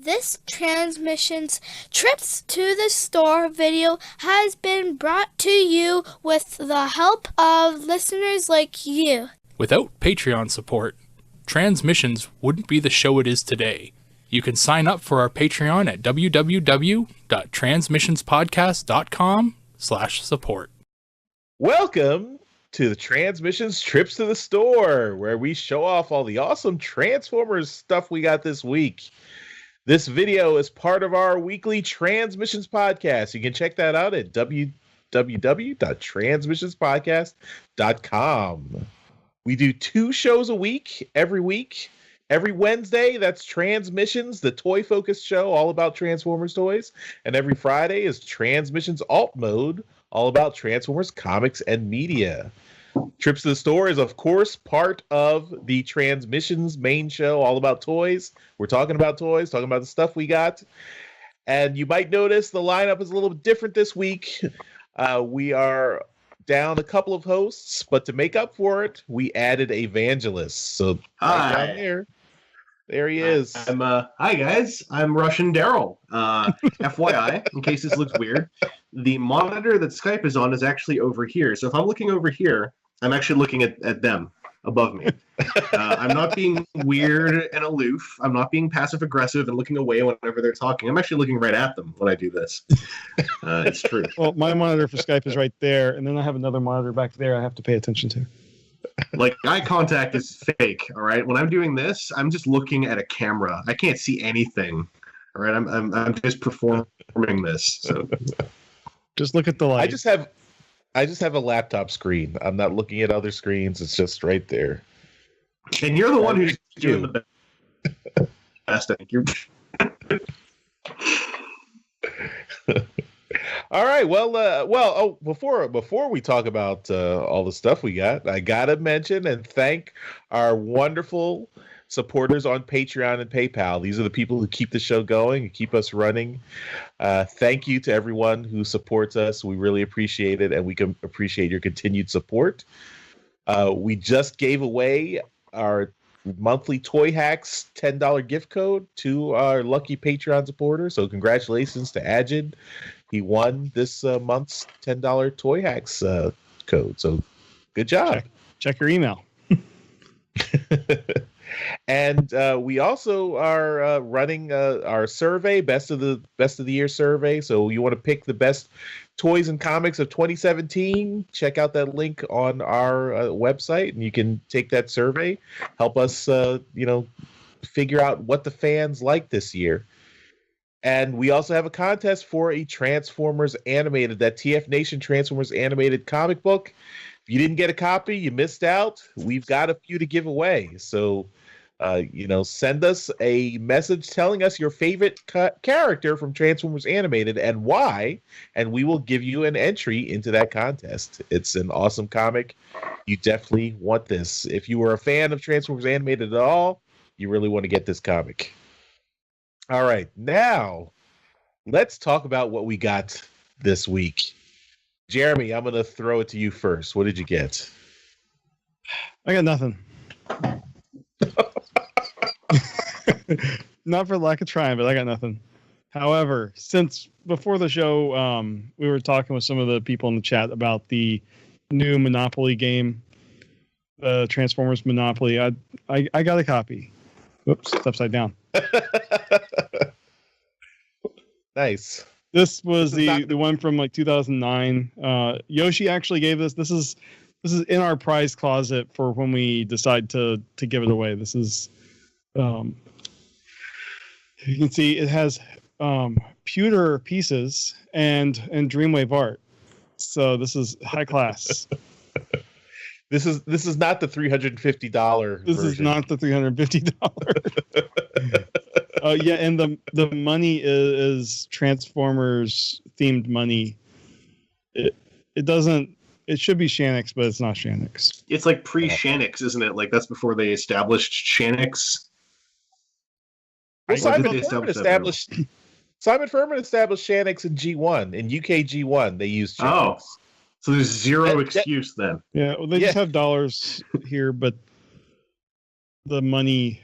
This Transmissions Trips to the Store video has been brought to you with the help of listeners like you. Without Patreon support, Transmissions wouldn't be the show it is today. You can sign up for our Patreon at www.transmissionspodcast.com/support. Welcome to the Transmissions Trips to the Store, where we show off all the awesome Transformers stuff we got this week. This video is part of our weekly Transmissions podcast. You can check that out at www.transmissionspodcast.com. We do 2 shows a week, every week. Every Wednesday, that's Transmissions, the toy-focused show all about Transformers toys. And every Friday is Transmissions Alt Mode, all about Transformers comics and media. Trips to the Store is, of course, part of the Transmissions main show, all about toys. We're talking about toys, talking about the stuff we got. And you might notice the lineup is a little bit different this week. We are down a couple of hosts, but to make up for it, we added a Vangelus. So right down there he is. Hi guys, I'm Russian Daryl. FYI, in case this looks weird, the monitor that Skype is on is actually over here. So if I'm looking over here, I'm actually looking at them above me. I'm not being weird and aloof. I'm not being passive aggressive and looking away whenever they're talking. I'm actually looking right at them when I do this. It's true. Well, my monitor for Skype is right there, and then I have another monitor back there I have to pay attention to. Like, eye contact is fake, all right? When I'm doing this, I'm just looking at a camera. I can't see anything, all right? I'm just performing this. So just look at the light. I just have a laptop screen. I'm not looking at other screens. It's just right there. And you're the one who's doing the best. I think you're. All right. Well. Before we talk about all the stuff we got, I gotta mention and thank our wonderful supporters on Patreon and PayPal. These are the people who keep the show going and keep us running. Thank you to everyone who supports us. We really appreciate it, and we can appreciate your continued support. We just gave away our monthly Toy Hacks $10 gift code to our lucky Patreon supporter. So congratulations to Ajid. He won this month's $10 Toy Hacks code. So good job. Check your email. And we also are running our survey, best of the year survey. So you want to pick the best toys and comics of 2017? Check out that link on our website, and you can take that survey. Help us, figure out what the fans like this year. And we also have a contest for a Transformers animated, that TF Nation Transformers animated comic book. If you didn't get a copy, you missed out. We've got a few to give away. So, send us a message telling us your favorite character from Transformers Animated and why, and we will give you an entry into that contest. It's an awesome comic. You definitely want this. If you were a fan of Transformers Animated at all, you really want to get this comic. All right, now let's talk about what we got this week. Jeremy, I'm going to throw it to you first. What did you get? I got nothing. Not for lack of trying, but I got nothing. However, since before the show, we were talking with some of the people in the chat about the new Monopoly game, Transformers Monopoly. I got a copy. Whoops, it's upside down. Nice. This was the one from like 2009. Yoshi actually gave this. This is in our prize closet for when we decide to give it away. This is, you can see it has pewter pieces and Dreamwave art. So this is high class. This is not the $350 This version. is not the $350. Yeah, and the money is Transformers themed money. It doesn't. It should be Shanix, but it's not Shanix. It's like pre-Shanix, isn't it? Like that's before they established Shanix. Well, Simon Furman established Shanix in G1. In UK G1, they used Shanix. Oh, so there's zero excuse then. Yeah, well, they just have dollars here, but the money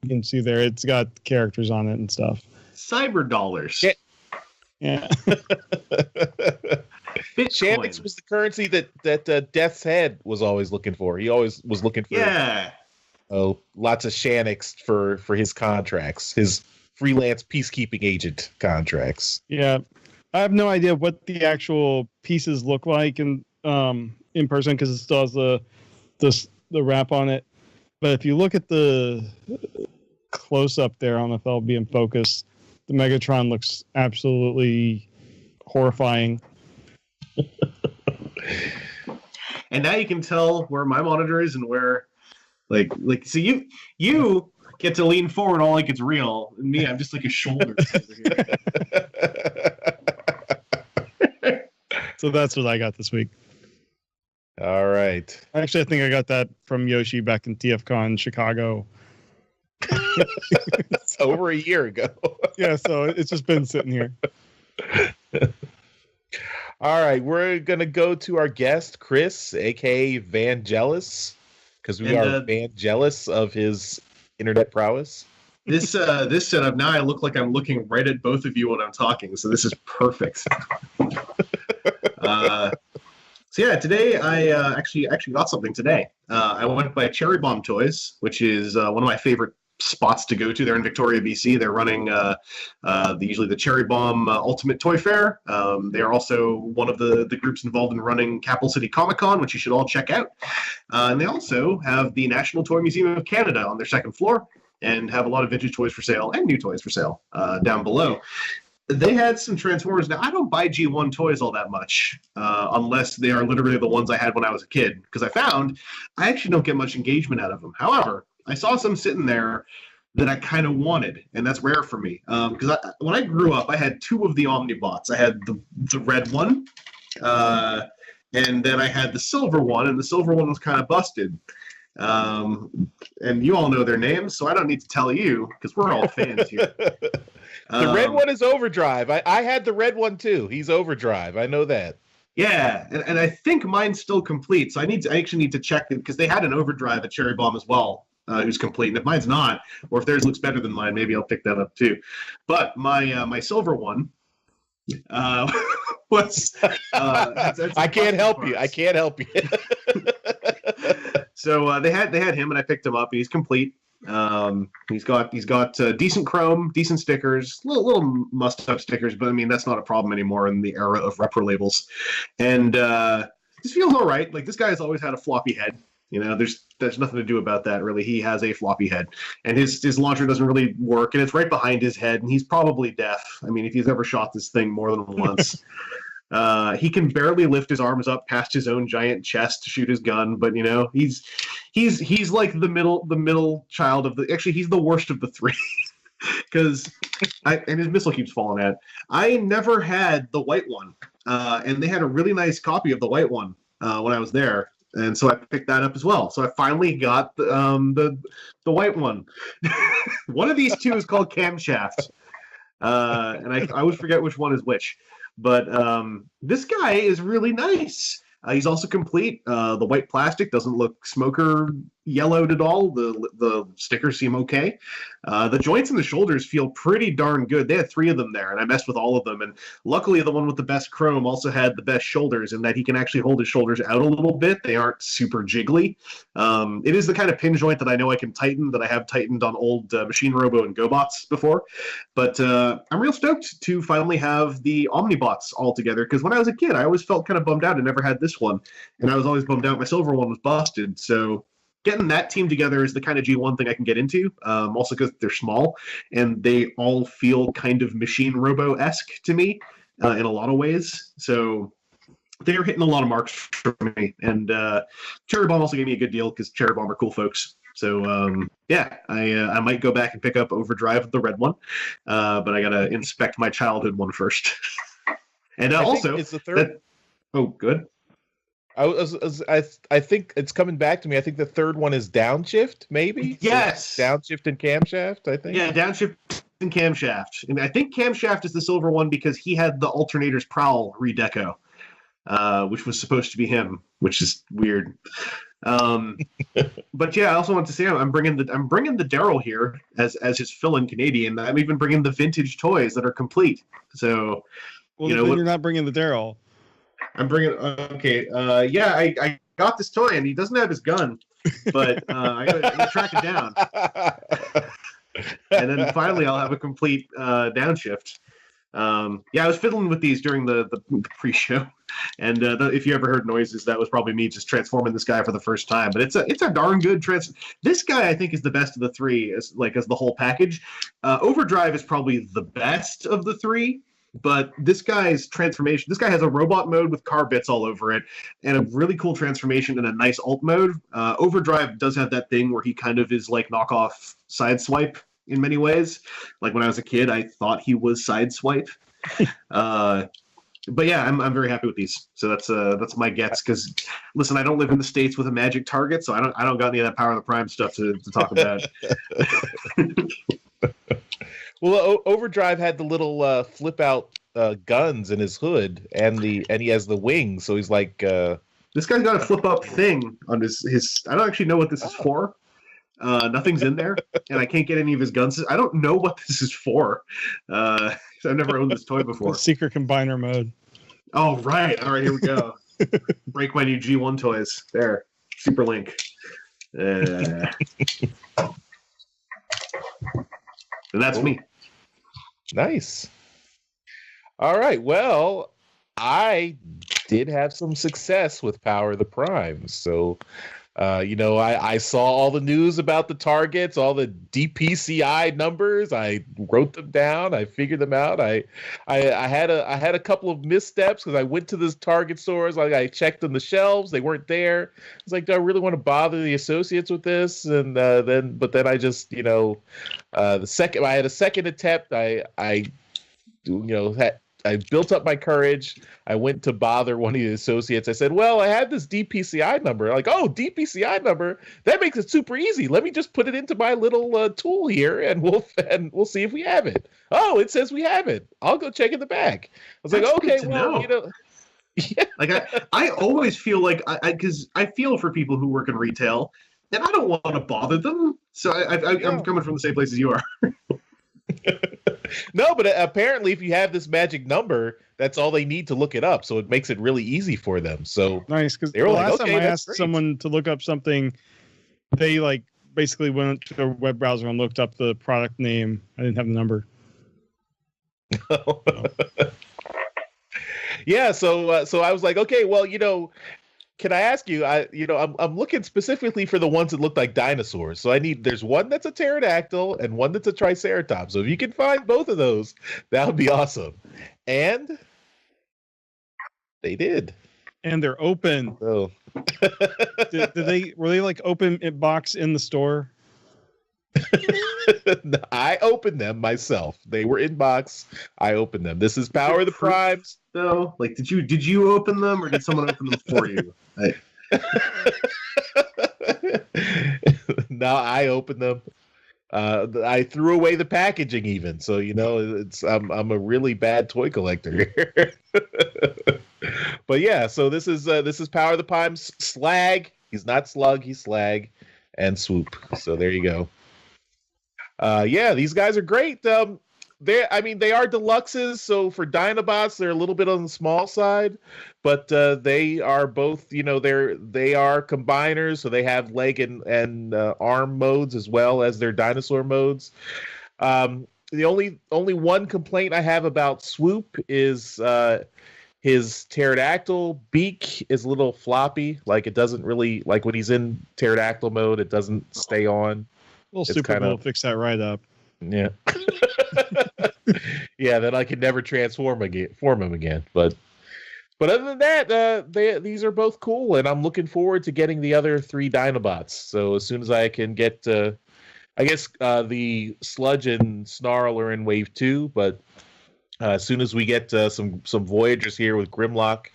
You can see there, it's got characters on it and stuff. Cyber dollars. Yeah. Shanix was the currency that Death's Head was always looking for. He always was looking for lots of Shanix for his contracts, his freelance peacekeeping agent contracts. Yeah. I have no idea what the actual pieces look like in person because it still has the wrap on it. But if you look at the close up there, I don't know if that'll be in focus. The Megatron looks absolutely horrifying. And now you can tell where my monitor is and where, like, so you get to lean forward all like it's real. And me, I'm just like a shoulder over here. So that's what I got this week. All right. Actually, I think I got that from Yoshi back in TFCon Chicago. It's over a year ago. Yeah, so it's just been sitting here. All right, we're going to go to our guest, Chris, a.k.a. Vangelus, because we are Vangelus of his internet prowess. This setup, now I look like I'm looking right at both of you when I'm talking, so this is perfect. So yeah, today I actually got something today. I went by Cherry Bomb Toys, which is one of my favorite spots to go to. They're in Victoria, BC. They're running usually the Cherry Bomb Ultimate Toy Fair. They are also one of the groups involved in running Capital City Comic Con, which you should all check out. And they also have the National Toy Museum of Canada on their second floor and have a lot of vintage toys for sale and new toys for sale down below. They had some Transformers. Now, I don't buy G1 toys all that much, unless they are literally the ones I had when I was a kid, because I found I actually don't get much engagement out of them. However, I saw some sitting there that I kind of wanted, and that's rare for me. Because when I grew up, I had two of the Omnibots. I had the red one, and then I had the silver one, and the silver one was kind of busted. And you all know their names, so I don't need to tell you, because we're all fans here. The red one is Overdrive. I had the red one too. He's Overdrive. I know that. Yeah, and I think mine's still complete. So I actually need to check it because they had an Overdrive at Cherry Bomb as well, who's complete. And if mine's not, or if theirs looks better than mine, maybe I'll pick that up too. But my silver one was. I can't help you. I can't help you. So they had him, and I picked him up. And he's complete. He's got decent chrome, decent stickers, little must-have stickers, but I mean that's not a problem anymore in the era of repro labels. And this feels all right. Like, this guy has always had a floppy head. You know, there's nothing to do about that really. He has a floppy head, and his launcher doesn't really work, and it's right behind his head, and he's probably deaf. I mean, if he's ever shot this thing more than once. He can barely lift his arms up past his own giant chest to shoot his gun, but you know, he's like the middle child of the. Actually, he's the worst of the three, because and his missile keeps falling out. I never had the white one, and they had a really nice copy of the white one when I was there, and so I picked that up as well. So I finally got the white one. One of these two is called Camshaft, and I always forget which one is which. But this guy is really nice. He's also complete. The white plastic doesn't look smoker yellowed at all. The stickers seem okay. The joints and the shoulders feel pretty darn good. They had three of them there, and I messed with all of them. And luckily, the one with the best chrome also had the best shoulders, in that he can actually hold his shoulders out a little bit. They aren't super jiggly. It is the kind of pin joint that I know I can tighten, that I have tightened on old Machine Robo and GoBots before. But I'm real stoked to finally have the Omnibots all together, because when I was a kid, I always felt kind of bummed out and never had this one. And I was always bummed out my silver one was busted. So getting that team together is the kind of G1 thing I can get into, also because they're small and they all feel kind of Machine Robo-esque to me in a lot of ways. So they're hitting a lot of marks for me. And Cherry Bomb also gave me a good deal because Cherry Bomb are cool folks. So yeah, I might go back and pick up Overdrive, the red one, but I got to inspect my childhood one first. And also, it's the third. Oh, good. I think it's coming back to me. I think the third one is Downshift, maybe? Yes. So Downshift and Camshaft, I think. Yeah, Downshift and Camshaft. And I think Camshaft is the silver one because he had the Alternator's Prowl redeco, which was supposed to be him, which is weird. But yeah, I also want to say I'm bringing the Daryl here as his fill-in Canadian. I'm even bringing the vintage toys that are complete. So, Well, then you're not bringing the Daryl. I'm bringing. Okay, yeah, I got this toy and he doesn't have his gun, but I gotta track it down. And then finally, I'll have a complete downshift. Yeah, I was fiddling with these during the pre-show, and if you ever heard noises, that was probably me just transforming this guy for the first time. But it's a darn good This guy, I think, is the best of the three, as the whole package. Overdrive is probably the best of the three, but this guy's transformation. This guy has a robot mode with car bits all over it, and a really cool transformation and a nice alt mode. Overdrive does have that thing where he kind of is like knockoff Sideswipe in many ways. Like when I was a kid, I thought he was Sideswipe. But yeah, I'm very happy with these. So that's my gets. Because listen, I don't live in the States with a magic target, so I don't got any of that Power of the Prime stuff to talk about. Well, Overdrive had the little flip out guns in his hood, and he has the wings, so he's like. This guy's got a flip up thing on his. I don't actually know what this is for. Nothing's in there, and I can't get any of his guns. I don't know what this is for. I've never owned this toy before. Secret combiner mode. Oh, right. All right, here we go. Break my new G1 toys. There. Super Link. And that's me. Nice. All right. Well, I did have some success with Power of the Prime. So, I saw all the news about the targets, all the DPCI numbers. I wrote them down. I figured them out. I had a couple of missteps because I went to the Target stores. Like I checked on the shelves, they weren't there. I was like, do I really want to bother the associates with this? And then I just I had a second attempt. I built up my courage. I went to bother one of the associates. I said, well, I had this DPCI number. Like, oh, DPCI number? That makes it super easy. Let me just put it into my little tool here, and we'll see if we have it. Oh, it says we have it. I'll go check in the back. I was like, okay, well, yeah. Like I always feel like because I feel for people who work in retail, and I don't want to bother them. So I'm coming from the same place as you are. No, but apparently if you have this magic number, that's all they need to look it up. So it makes it really easy for them. So nice, because the last time I asked someone to look up something, they basically went to their web browser and looked up the product name. I didn't have the number. Yeah, so I was like, okay, well, can I ask you? I'm looking specifically for the ones that look like dinosaurs. So there's one that's a pterodactyl and one that's a triceratops. So if you can find both of those, that would be awesome. And they did. And they're open. So were they open in box in the store? I opened them myself. They were in box. I opened them. This is Power of the Primes. No, did you open them or did someone open them for you? No, I opened them. I threw away the packaging even. So I'm a really bad toy collector here. But yeah, so this is Power of the Primes Slag. He's not Slug, he's Slag, and Swoop. So there you go. Yeah, these guys are great. They are deluxes, so for Dinobots, they're a little bit on the small side, but they are both, they are combiners, so they have leg and arm modes as well as their dinosaur modes. The only one complaint I have about Swoop is his pterodactyl beak is a little floppy. Like it doesn't really, like when he's in pterodactyl mode, it doesn't stay on. Little Super Bowl will fix that right up. Yeah. Yeah, then I could never form him again. But other than that, these are both cool, and I'm looking forward to getting the other 3 Dinobots. So as soon as I can get, I guess the Sludge and Snarl are in Wave 2, but as soon as we get some Voyagers here with Grimlock,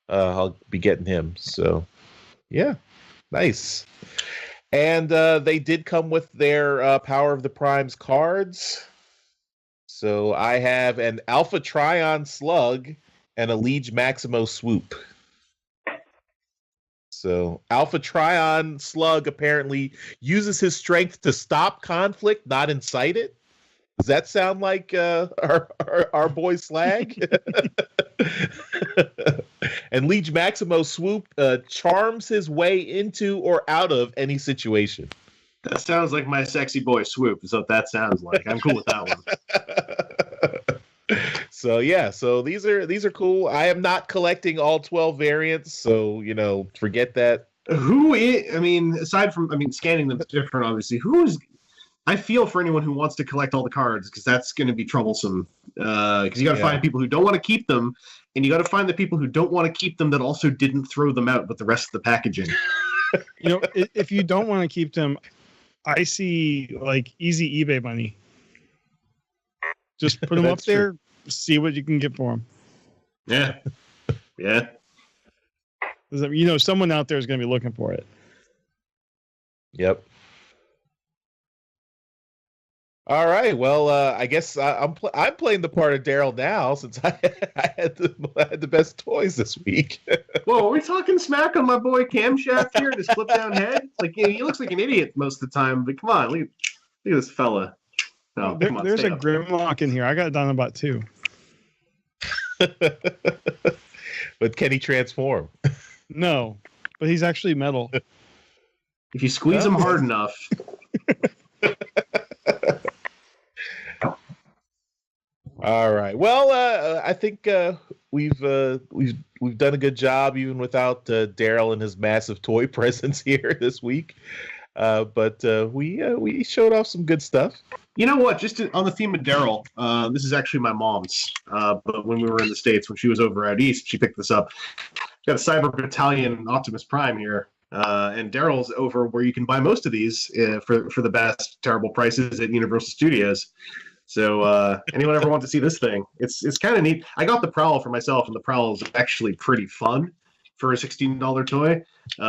I'll be getting him. So yeah, nice. And they did come with their Power of the Primes cards. So I have an Alpha Trion Slug and a Liege Maximo Swoop. So Alpha Trion Slug apparently uses his strength to stop conflict, not incite it. Does that sound like our boy Slag? And Liege Maximo Swoop charms his way into or out of any situation. That sounds like my sexy boy Swoop, is what that sounds like. I'm cool with that one. So yeah, so these are cool. I am not collecting all 12 variants, so forget that. Aside from scanning them is different, obviously. I feel for anyone who wants to collect all the cards, because that's going to be troublesome. Because you got to find people who don't want to keep them, and you got to find the people who don't want to keep them that also didn't throw them out with the rest of the packaging. If you don't want to keep them, I see like easy eBay money. Just put them up there, see what you can get for them. Yeah. Yeah. Someone out there is going to be looking for it. Yep. All right. Well, I guess I'm playing the part of Daryl now, since I had the best toys this week. Whoa, are we talking smack on my boy Camshaft here? His flip down head? He looks like an idiot most of the time. But come on, look at this fella. No, come on, there's a Grimlock in here. I got done about 2. But can he transform? No, but he's actually metal. If you squeeze him hard enough. All right. Well, I think we've done a good job even without Daryl and his massive toy presence here this week. But we showed off some good stuff. You know what? Just on the theme of Daryl, this is actually my mom's. But when we were in the States, when she was over out east, she picked this up. Got a Cyber Battalion Optimus Prime here. And Daryl's over where you can buy most of these for the best terrible prices at Universal Studios. So anyone ever want to see this thing? It's kind of neat. I got the Prowl for myself, and the Prowl is actually pretty fun for a $16 toy.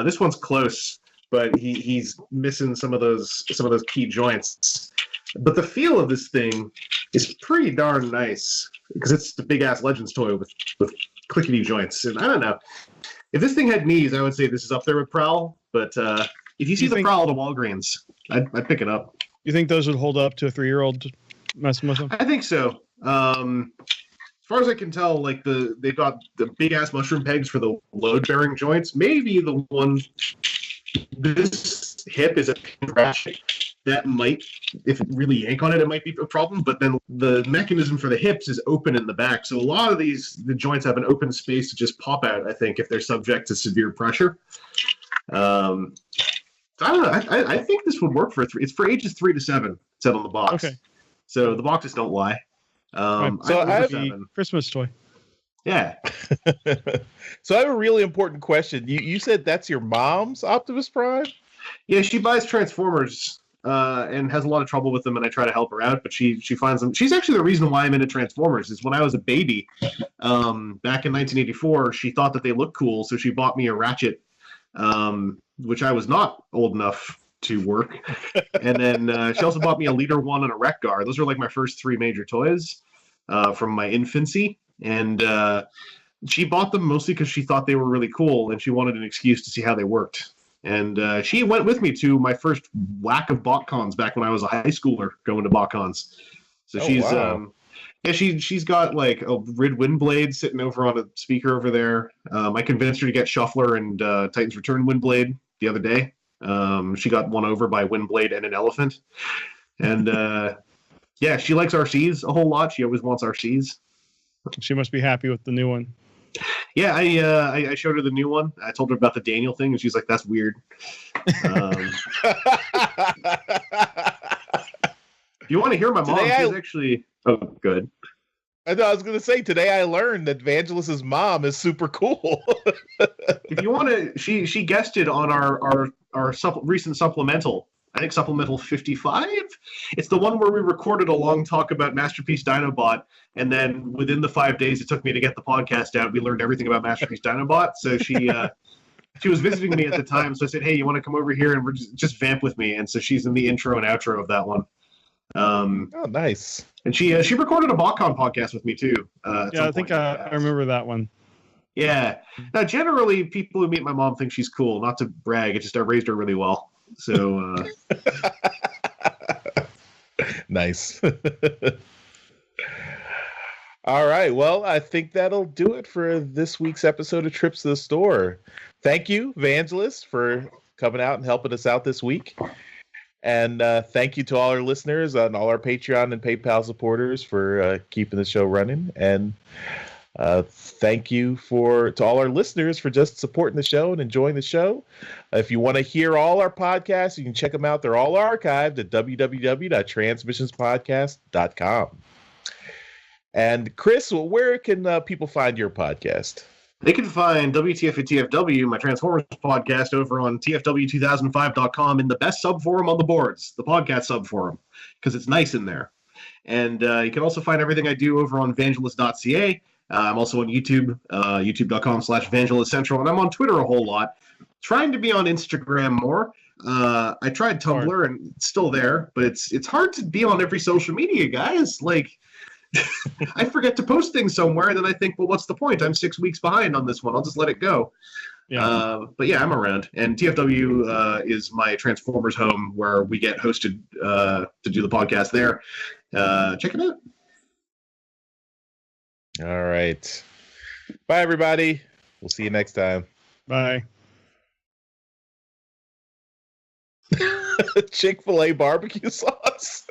This one's close, but he's missing some of those key joints. But the feel of this thing is pretty darn nice, because it's the big ass Legends toy with clickety joints. And I don't know, if this thing had knees, I would say this is up there with Prowl. But if you see the Prowl at a Walgreens, I'd pick it up. You think those would hold up to a 3-year-old messing with them? I think so. As far as I can tell, like they've got the big ass mushroom pegs for the load bearing joints. Maybe the one, this hip is a ratchet. That might, if it really yank on it, it might be a problem. But then the mechanism for the hips is open in the back. So a lot of the joints have an open space to just pop out, I think, if they're subject to severe pressure. I don't know. I think this would work for it's for ages 3 to 7, it said on the box. Okay. So the boxes don't lie. So I have a Christmas toy. Yeah. So I have a really important question. You said that's your mom's Optimus Prime? Yeah, she buys Transformers and has a lot of trouble with them, and I try to help her out, but she finds them. She's actually the reason why I'm into Transformers. Is when I was a baby, back in 1984, she thought that they looked cool, so she bought me a Ratchet, which I was not old enough to work. And then she also bought me a Leader 1 and a Wreck-Gar. Those were like my first 3 major toys from my infancy. And she bought them mostly because she thought they were really cool, and she wanted an excuse to see how they worked. And she went with me to my first whack of BotCons back when I was a high schooler going to BotCons. So she's got like a Rid Windblade sitting over on a speaker over there. I convinced her to get Shuffler and Titan's Return Windblade the other day. She got won over by Windblade and an elephant. And yeah, she likes RCs a whole lot. She always wants RCs. She must be happy with the new one. Yeah, I showed her the new one. I told her about the Daniel thing, and she's like, "That's weird." If you want to hear my mom, she's actually... Oh, good. I was going to say, today I learned that Vangelus's mom is super cool. If you want to... She guested on our recent supplemental. I think supplemental 55. It's the one where we recorded a long talk about Masterpiece Dinobot, and then within the 5 days it took me to get the podcast out, we learned everything about Masterpiece Dinobot. So she was visiting me at the time, so I said, "Hey, you want to come over here and just vamp with me?" And so she's in the intro and outro of that one. Oh, nice. And she recorded a BotCon podcast with me too. Yeah, I think I remember that one. Yeah. Now, generally, people who meet my mom think she's cool. Not to brag, it's just I raised her really well. So, Nice. All right. Well, I think that'll do it for this week's episode of Trips to the Store. Thank you, Vangelus, for coming out and helping us out this week. And thank you to all our listeners and all our Patreon and PayPal supporters for keeping the show running. And thank you to all our listeners for just supporting the show and enjoying the show. If you want to hear all our podcasts, you can check them out. They're all archived at www.transmissionspodcast.com. And Chris, where can people find your podcast? they can find WTF and TFW, my Transformers podcast, over on TFW2005.com in the best subforum on the boards, the podcast subforum, because it's nice in there. And you can also find everything I do over on Vangelus.ca. I'm also on YouTube, youtube.com/Vangelus Central, and I'm on Twitter a whole lot. Trying to be on Instagram more. I tried Tumblr, and it's still there, but it's hard to be on every social media, guys. Like, I forget to post things somewhere, and then I think, well, what's the point? I'm 6 weeks behind on this one. I'll just let it go. Yeah. But yeah, I'm around. And TFW is my Transformers home where we get hosted to do the podcast there. Check it out. All right. Bye, everybody. We'll see you next time. Bye. Chick-fil-A barbecue sauce.